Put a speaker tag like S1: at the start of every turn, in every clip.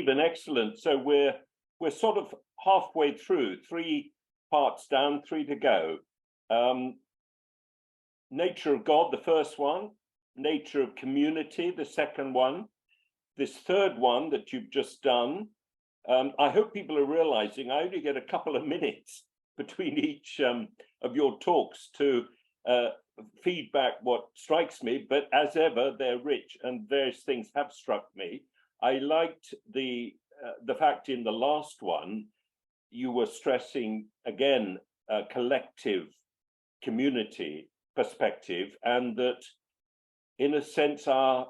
S1: Stephen, excellent. So we're sort of halfway through, 3 parts down, 3 to go. Nature of God, the first one. Nature of community, the second one. This third one that you've just done. I hope people are realizing I only get a couple of minutes between each of your talks to feedback what strikes me, but as ever, they're rich and various things have struck me. I liked the fact in the last one, you were stressing again, a collective community perspective, and that in a sense, our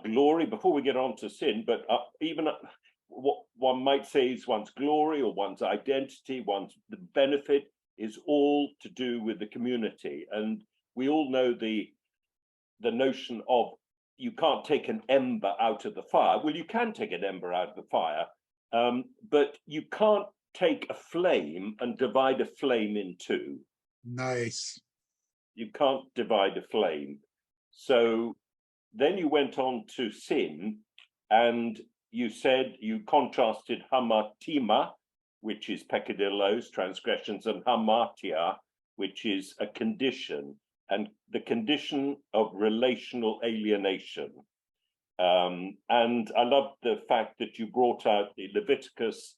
S1: glory, before we get on to sin, but even what one might say is one's glory or one's identity, the benefit is all to do with the community. And we all know the notion of you can't take an ember out of the fire. Well, you can take an ember out of the fire, but you can't take a flame and divide a flame in two.
S2: Nice.
S1: You can't divide a flame. So then you went on to sin, and you said you contrasted hamatima, which is peccadillos, transgressions, and hamatia, which is a condition, and the condition of relational alienation. And I love the fact that you brought out the Leviticus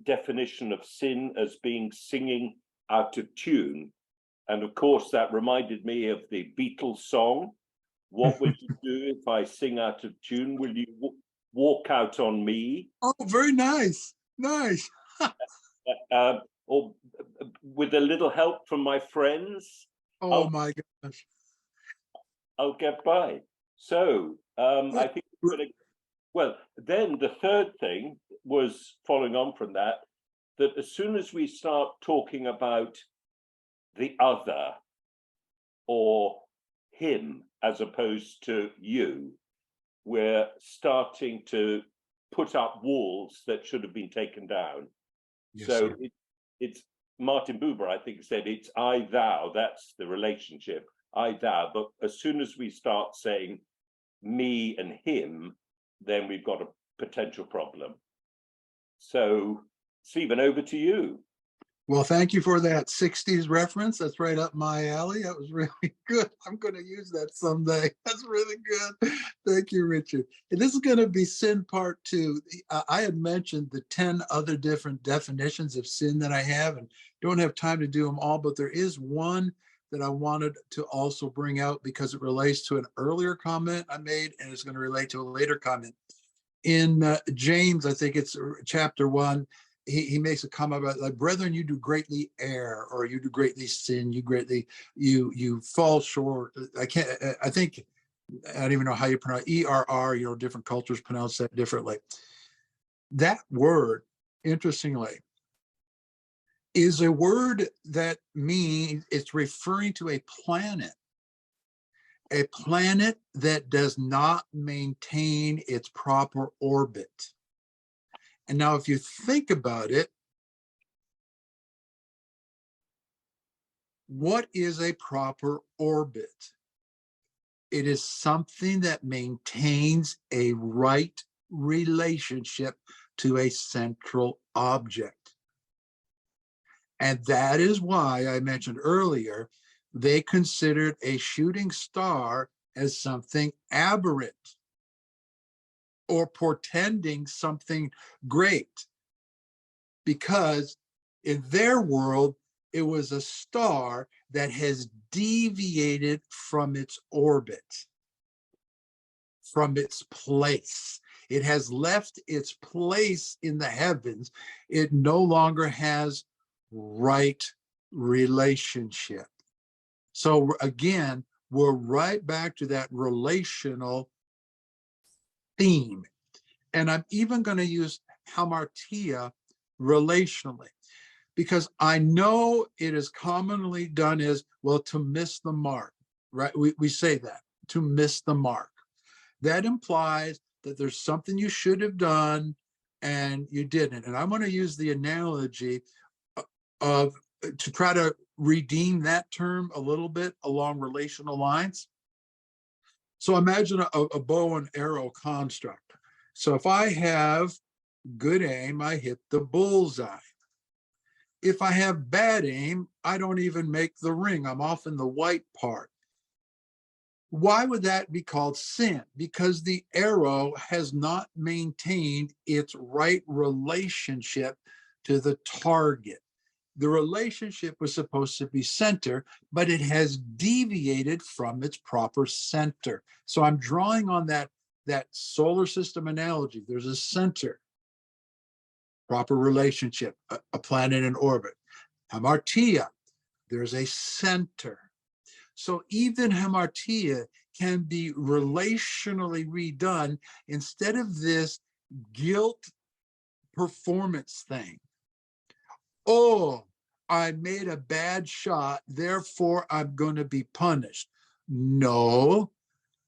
S1: definition of sin as being singing out of tune. And of course, that reminded me of the Beatles song, "What will you do if I sing out of tune? Will you walk out on me?"
S2: Oh, very nice. Nice.
S1: Or with a little help from my friends,
S2: Oh my gosh.
S1: I'll get by. So I think, well, then the third thing was following on from that, that as soon as we start talking about the other or him as opposed to you, we're starting to put up walls that should have been taken down. Yes, so it's Martin Buber, I think, said it's I, thou, that's the relationship, I, thou. But as soon as we start saying me and him, then we've got a potential problem. So, Stephen, over to you.
S2: Well, thank you for that 60s reference. That's right up my alley. That was really good. I'm going to use that someday. That's really good. Thank you, Richard. And this is going to be sin part 2. I had mentioned the 10 other different definitions of sin that I have, and don't have time to do them all, but there is one that I wanted to also bring out because it relates to an earlier comment I made, and it's going to relate to a later comment. In James, I think it's chapter 1, he makes a comment about, like, brethren, you do greatly err, or you do greatly sin, you fall short. I think, I don't even know how you pronounce ERR, different cultures pronounce that differently. That word, interestingly, is a word that means it's referring to a planet that does not maintain its proper orbit. And now, if you think about it, what is a proper orbit? It is something that maintains a right relationship to a central object. And that is why I mentioned earlier, they considered a shooting star as something aberrant or portending something great, because in their world, it was a star that has deviated from its orbit, from its place. It has left its place in the heavens. It no longer has right relationship. So again, we're right back to that relational theme. And I'm even going to use hamartia relationally, because I know it is commonly done as, well, to miss the mark, right? We say that, to miss the mark. That implies that there's something you should have done and you didn't. And I want to use the analogy of, to try to redeem that term a little bit along relational lines. So imagine a bow and arrow construct. So if I have good aim, I hit the bullseye. If I have bad aim, I don't even make the ring. I'm off in the white part. Why would that be called sin? Because the arrow has not maintained its right relationship to the target. The relationship was supposed to be center, but it has deviated from its proper center. So I'm drawing on that solar system analogy. There's a center, proper relationship, a planet in orbit. Hamartia, there's a center. So even hamartia can be relationally redone instead of this guilt performance thing. Oh, I made a bad shot, therefore I'm going to be punished. No,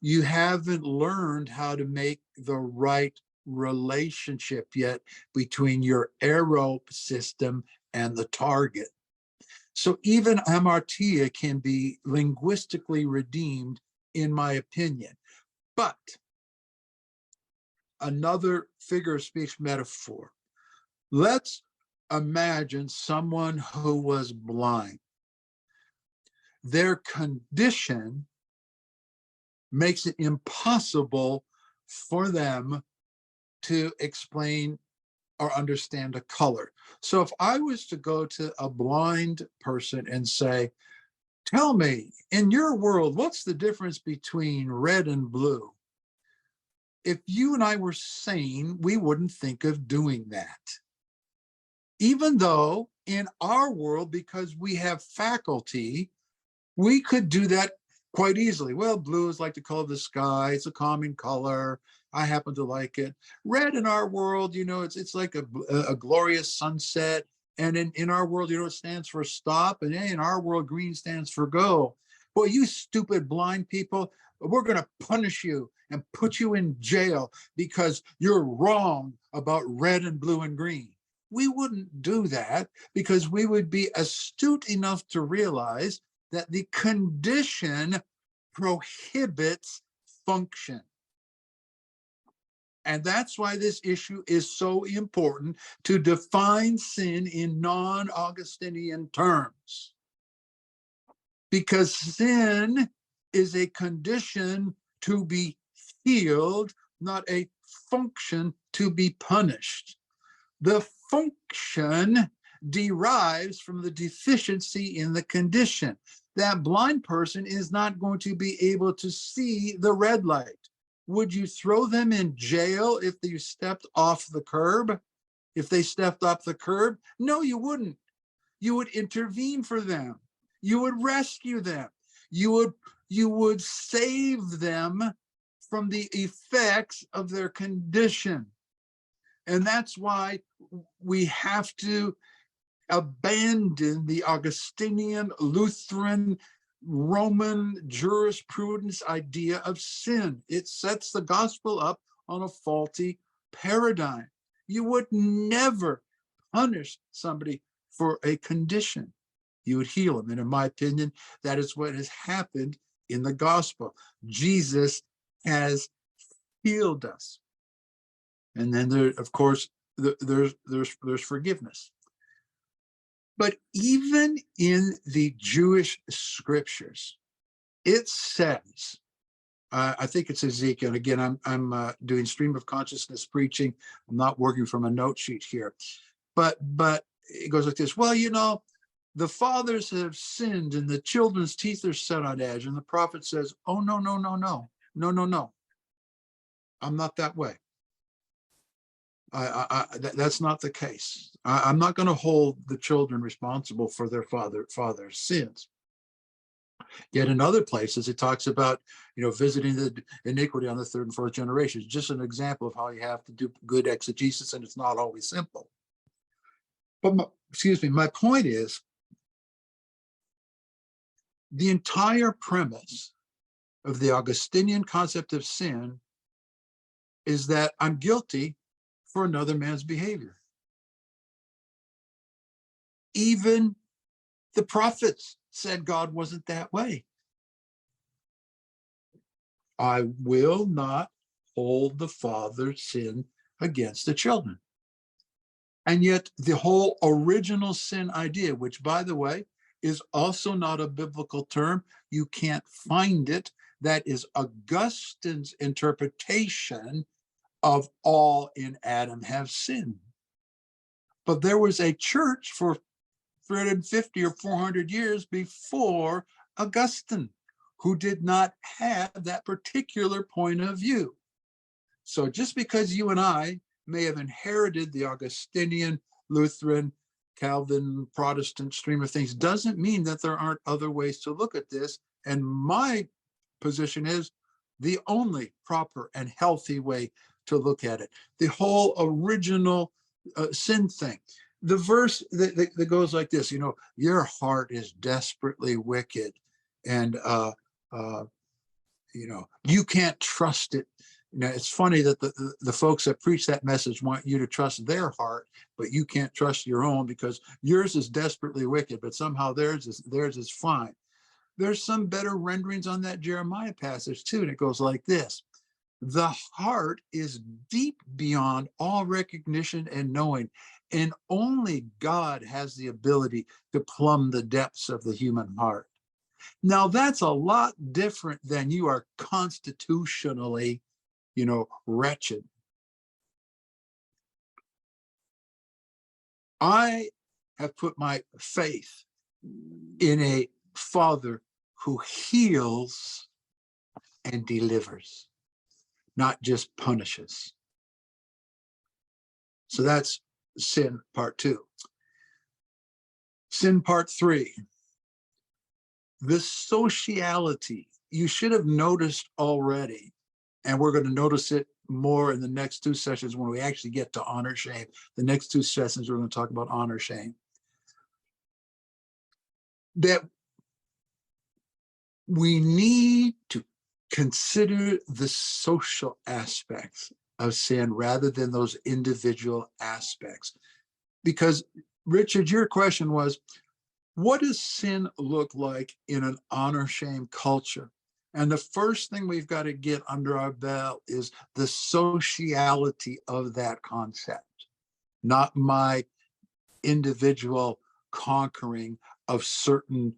S2: you haven't learned how to make the right relationship yet between your arrow system and the target. So even hamartia can be linguistically redeemed, in my opinion. But another figure of speech metaphor. Let's imagine someone who was blind. Their condition makes it impossible for them to explain or understand a color. So if I was to go to a blind person and say, tell me, in your world, what's the difference between red and blue? If you and I were sane, we wouldn't think of doing that. Even though in our world, because we have faculty, we could do that quite easily. Well, blue is like the color of the sky. It's a calming color. I happen to like it. Red in our world, it's like a glorious sunset. And in our world, it stands for stop. And in our world, green stands for go. Boy, you stupid blind people, we're going to punish you and put you in jail because you're wrong about red and blue and green. We wouldn't do that because we would be astute enough to realize that the condition prohibits function. And that's why this issue is so important, to define sin in non-Augustinian terms. Because sin is a condition to be healed, not a function to be punished. The function derives from the deficiency in the condition. That blind person is not going to be able to see the red light. Would you throw them in jail if they stepped off the curb? If they stepped off the curb? No, you wouldn't. You would intervene for them. You would rescue them. You would save them from the effects of their condition. And that's why we have to abandon the Augustinian, Lutheran, Roman jurisprudence idea of sin. It sets the gospel up on a faulty paradigm. You would never punish somebody for a condition. You would heal them. And in my opinion, that is what has happened in the gospel. Jesus has healed us. And then there, of course, there's forgiveness. But even in the Jewish scriptures, it says, I think it's Ezekiel. And again, I'm doing stream of consciousness preaching. I'm not working from a note sheet here. But it goes like this. Well, the fathers have sinned and the children's teeth are set on edge. And the prophet says, oh, no. I'm not that way. That's not the case. I'm not going to hold the children responsible for their father's sins. Yet in other places, it talks about, visiting the iniquity on the third and fourth generations. Just an example of how you have to do good exegesis, and it's not always simple. But my point is, the entire premise of the Augustinian concept of sin is that I'm guilty for another man's behavior. Even the prophets said God wasn't that way. I will not hold the father's sin against the children. And yet the whole original sin idea, which, by the way, is also not a biblical term, you can't find it. That is Augustine's interpretation of all in Adam have sinned. But there was a church for 350 or 400 years before Augustine who did not have that particular point of view. So just because you and I may have inherited the Augustinian, Lutheran, Calvin, Protestant stream of things doesn't mean that there aren't other ways to look at this. And my position is the only proper and healthy way to look at it. The whole original sin thing. The verse that goes like this, your heart is desperately wicked, and you can't trust it. It's funny that the folks that preach that message want you to trust their heart, but you can't trust your own because yours is desperately wicked, but somehow theirs is fine. There's some better renderings on that Jeremiah passage too, and it goes like this. The heart is deep beyond all recognition and knowing, and only God has the ability to plumb the depths of the human heart. Now, that's a lot different than you are constitutionally, wretched. I have put my faith in a Father who heals and delivers, not just punishes. So that's sin part 2. Sin part 3. The sociality, you should have noticed already, and we're going to notice it more in the next 2 sessions when we actually get to honor shame. The next 2 sessions, we're going to talk about honor shame. That we need to consider the social aspects of sin rather than those individual aspects. Because, Richard, your question was, what does sin look like in an honor shame culture? And the first thing we've got to get under our belt is the sociality of that concept, not my individual conquering of certain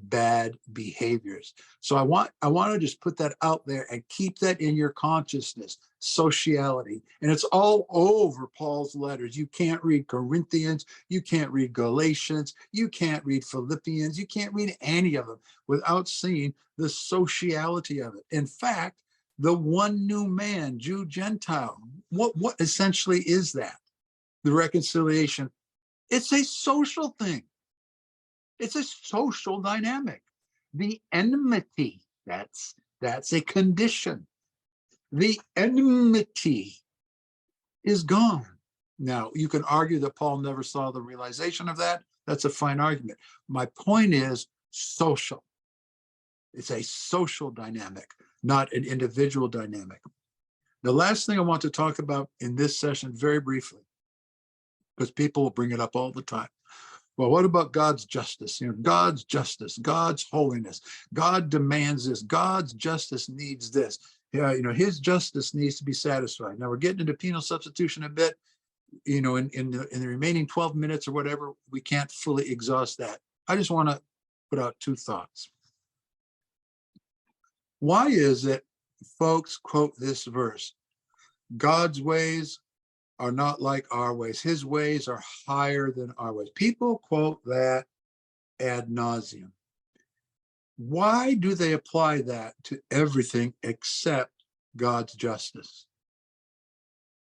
S2: bad behaviors. So I want to just put that out there and keep that in your consciousness, sociality. And it's all over Paul's letters. You can't read Corinthians, you can't read Galatians, you can't read Philippians, you can't read any of them without seeing the sociality of it. In fact, the one new man, Jew, Gentile, what essentially is that? The reconciliation. It's a social thing. It's a social dynamic. The enmity, that's a condition. The enmity is gone. Now, you can argue that Paul never saw the realization of that. That's a fine argument. My point is social. It's a social dynamic, not an individual dynamic. The last thing I want to talk about in this session very briefly, because people will bring it up all the time. Well, what about God's justice? God's justice, God's holiness. God demands this. God's justice needs this. His justice needs to be satisfied. Now we're getting into penal substitution a bit. In the remaining 12 minutes or whatever, we can't fully exhaust that. I just want to put out 2 thoughts. Why is it folks quote this verse? God's ways are not like our ways. His ways are higher than our ways. People quote that ad nauseum. Why do they apply that to everything except God's justice?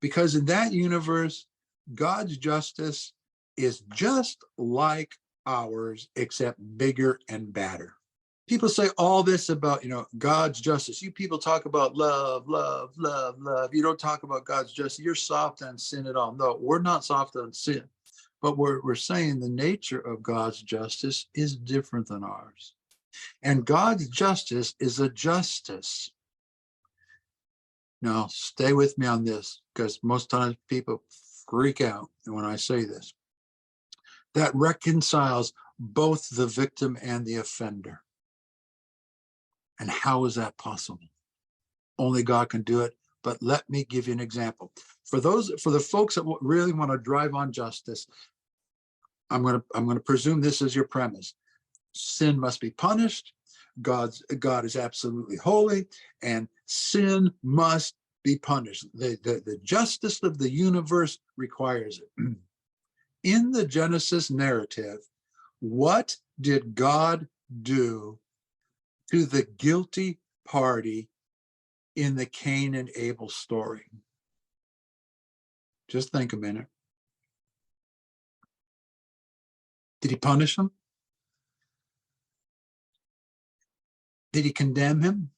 S2: Because in that universe, God's justice is just like ours, except bigger and badder. People say all this about, God's justice. You people talk about love, love, love, love. You don't talk about God's justice. You're soft on sin at all. No, we're not soft on sin. But we're saying the nature of God's justice is different than ours. And God's justice is a justice. Now, stay with me on this, because most times people freak out when I say this. That reconciles both the victim and the offender. And how is that possible? Only God can do it. but let me give you an example. For the folks that really want to drive on justice, I'm going to presume this is your premise. Sin must be punished. God is absolutely holy, and sin must be punished. The justice of the universe requires it. In the Genesis narrative, what did God do to the guilty party in the Cain and Abel story? Just think a minute. Did he punish him? Did he condemn him?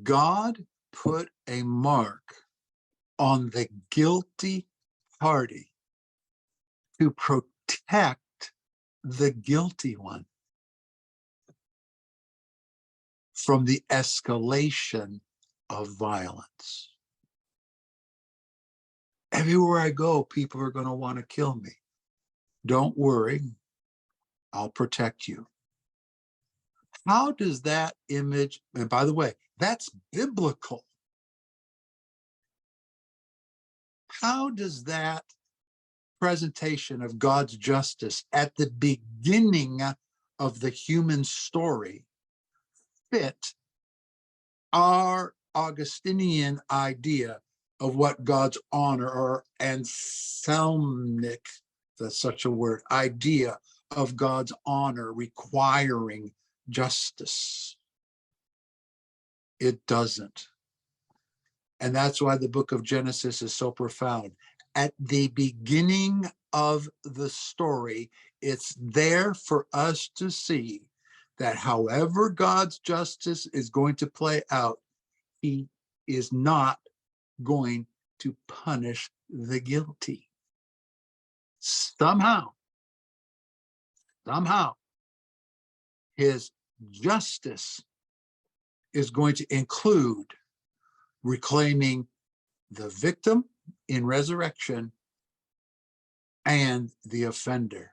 S2: God put a mark on the guilty party to protect the guilty one from the escalation of violence. Everywhere I go, people are going to want to kill me. Don't worry, I'll protect you. How does that image, and by the way, that's biblical. How does that presentation of God's justice at the beginning of the human story fit our Augustinian idea of what God's honor, or Anselmic, that's such a word, idea of God's honor requiring justice? It doesn't. And that's why the book of Genesis is so profound. At the beginning of the story, it's there for us to see that however God's justice is going to play out, he is not going to punish the guilty. Somehow, his justice is going to include reclaiming the victim in resurrection and the offender.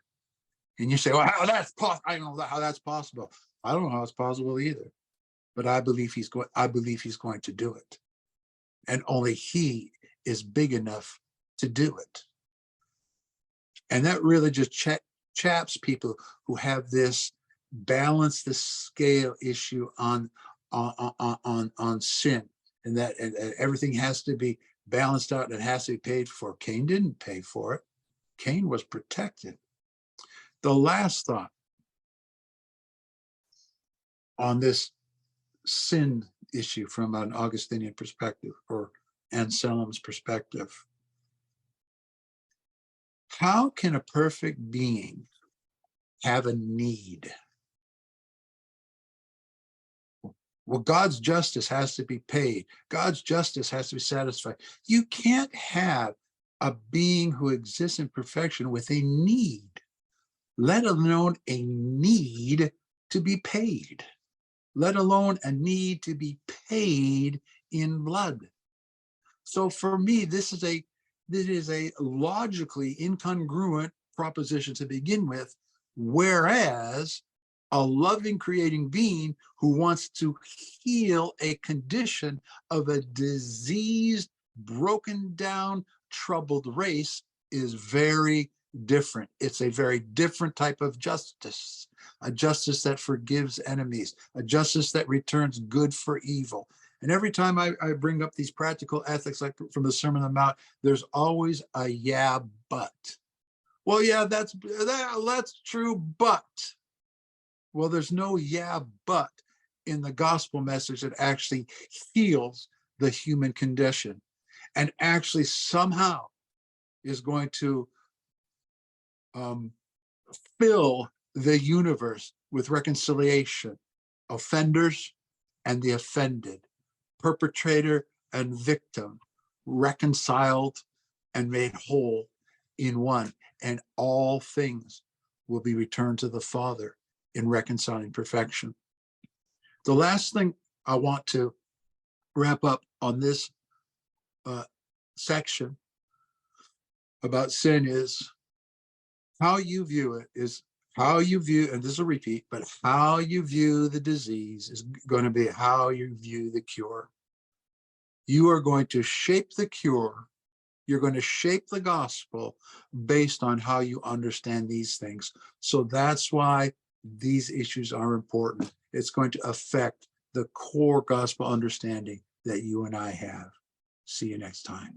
S2: And you say, well, how that's possible? I don't know how that's possible. I don't know how it's possible either. But I believe he's going to do it. And only he is big enough to do it. And that really just chaps people who have this balance the scale issue on sin, and that and everything has to be balanced out and it has to be paid for. Cain didn't pay for it. Cain was protected. The last thought on this sin issue from an Augustinian perspective, or Anselm's perspective. How can a perfect being have a need? Well, God's justice has to be paid. God's justice has to be satisfied. You can't have a being who exists in perfection with a need, let alone a need to be paid, let alone a need to be paid in blood. So for me, this is a logically incongruent proposition to begin with, whereas a loving creating being who wants to heal a condition of a diseased, broken down, troubled race is very different. It's a very different type of justice, a justice that forgives enemies, a justice that returns good for evil. And every time I bring up these practical ethics, like from the Sermon on the Mount, there's always a yeah, but. Well, yeah, that's true, but. Well, there's no yeah, but in the gospel message that actually heals the human condition and actually somehow is going to fill the universe with reconciliation, offenders and the offended, perpetrator and victim, reconciled and made whole in one, and all things will be returned to the Father in reconciling perfection. The last thing I want to wrap up on this section about sin is how you view it is how you view, and this is a repeat, but how you view the disease is going to be how you view the cure. You are going to shape the cure. You're going to shape the gospel based on how you understand these things. So that's why these issues are important. It's going to affect the core gospel understanding that you and I have. See you next time.